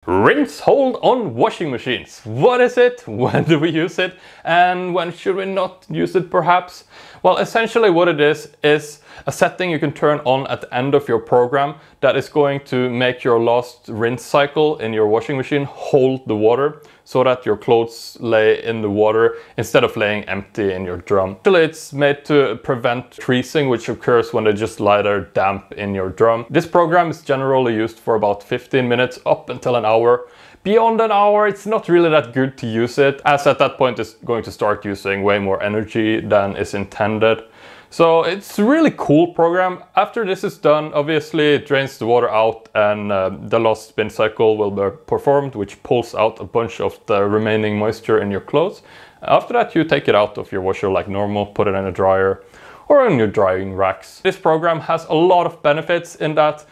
Rinse hold on washing machines. What is it? When do we use it? And when should we not use it perhaps? Well, essentially what it is a setting you can turn on at the end of your program that is going to make your last rinse cycle in your washing machine hold the water so that your clothes lay in the water instead of laying empty in your drum. Actually, it's made to prevent creasing, which occurs when they just lie there damp in your drum. This program is generally used for about 15 minutes up until an hour. Beyond an hour, it's not really that good to use it, as at that point it's going to start using way more energy than is intended. So it's a really cool program. After this is done, obviously it drains the water out and the last spin cycle will be performed, which pulls out a bunch of the remaining moisture in your clothes. After that, you take it out of your washer like normal, put it in a dryer or in your drying racks. This program has a lot of benefits in that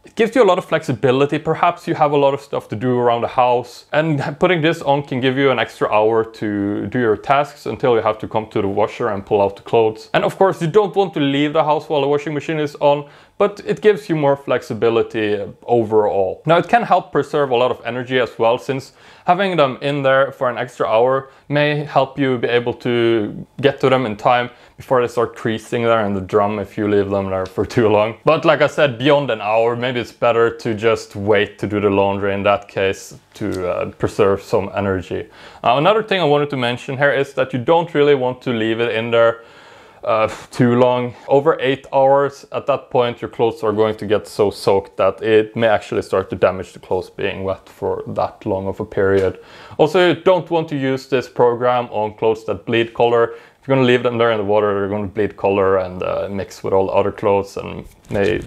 it gives you a lot of flexibility. Perhaps you have a lot of stuff to do around the house, and putting this on can give you an extra hour to do your tasks until you have to come to the washer and pull out the clothes. And of course, you don't want to leave the house while the washing machine is on, but it gives you more flexibility overall. Now, it can help preserve a lot of energy as well, since having them in there for an extra hour may help you be able to get to them in time before they start creasing there in the drum if you leave them there for too long. But like I said, beyond an hour, maybe it's better to just wait to do the laundry in that case to preserve some energy. Another thing I wanted to mention here is that you don't really want to leave it in there too long. Over 8 hours, at that point your clothes are going to get so soaked that it may actually start to damage the clothes being wet for that long of a period. Also, you don't want to use this program on clothes that bleed color. If you're going to leave them there in the water, they're going to bleed color and mix with all the other clothes and may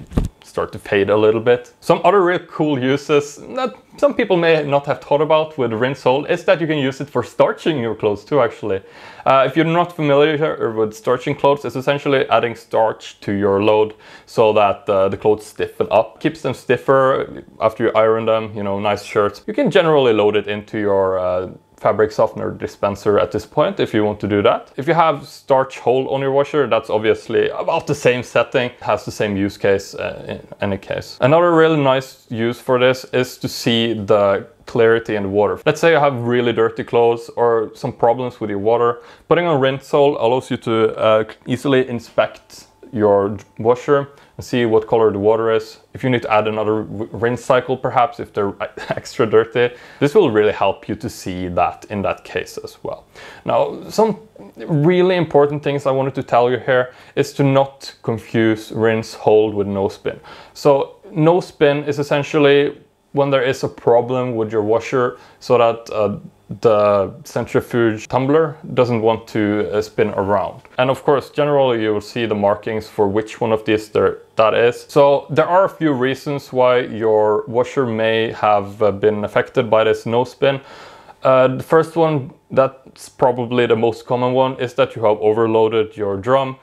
start to fade a little bit. Some other real cool uses that some people may not have thought about with rinse hold is that you can use it for starching your clothes too, actually. If you're not familiar with starching clothes, it's essentially adding starch to your load so that the clothes stiffen up. Keeps them stiffer after you iron them, you know, nice shirts. You can generally load it into your fabric softener dispenser at this point if you want to do that. If you have starch hold on your washer, that's obviously about the same setting. It has the same use case in any case. Another really nice use for this is to see the clarity in the water. Let's say you have really dirty clothes or some problems with your water. Putting on rinse hold allows you to easily inspect your washer and see what color the water is. If you need to add another rinse cycle, perhaps if they're extra dirty, this will really help you to see that in that case as well. Now, some really important things I wanted to tell you here is to not confuse rinse hold with no spin. So no spin is essentially when there is a problem with your washer so that the centrifuge tumbler doesn't want to spin around. And of course, generally you will see the markings for which one of these that is. So there are a few reasons why your washer may have been affected by this no spin. The first one, that's probably the most common one, is that you have overloaded your drum.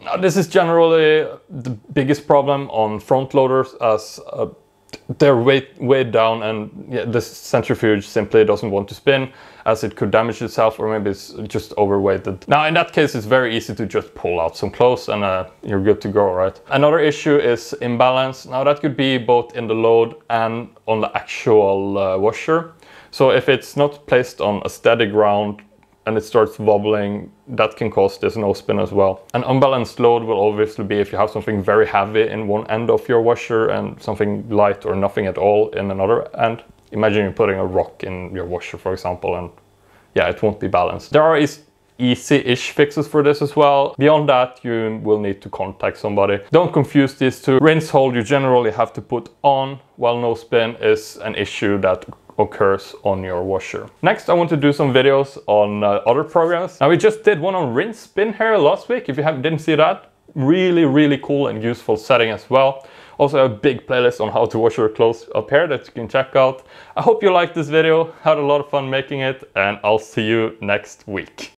Now, this is generally the biggest problem on front loaders, as they're weighed down and the centrifuge simply doesn't want to spin, as it could damage itself, or maybe it's just overweighted. Now, in that case, it's very easy to just pull out some clothes and you're good to go, right? Another issue is imbalance. Now, that could be both in the load and on the actual washer. So if it's not placed on a steady ground and it starts wobbling, that can cause this no spin as well. An unbalanced load will obviously be if you have something very heavy in one end of your washer and something light or nothing at all in another end. Imagine you're putting a rock in your washer, for example, and yeah, it won't be balanced. There are easy-ish fixes for this as well. Beyond that, you will need to contact somebody. Don't confuse these two. Rinse hold you generally have to put on, while no spin is an issue that occurs on your washer. Next, I want to do some videos on other programs. Now, we just did one on rinse spin here last week. If you didn't see that, really cool and useful setting as well. Also, a big playlist on how to wash your clothes up here that you can check out. I hope you liked this video, had a lot of fun making it, and I'll see you next week.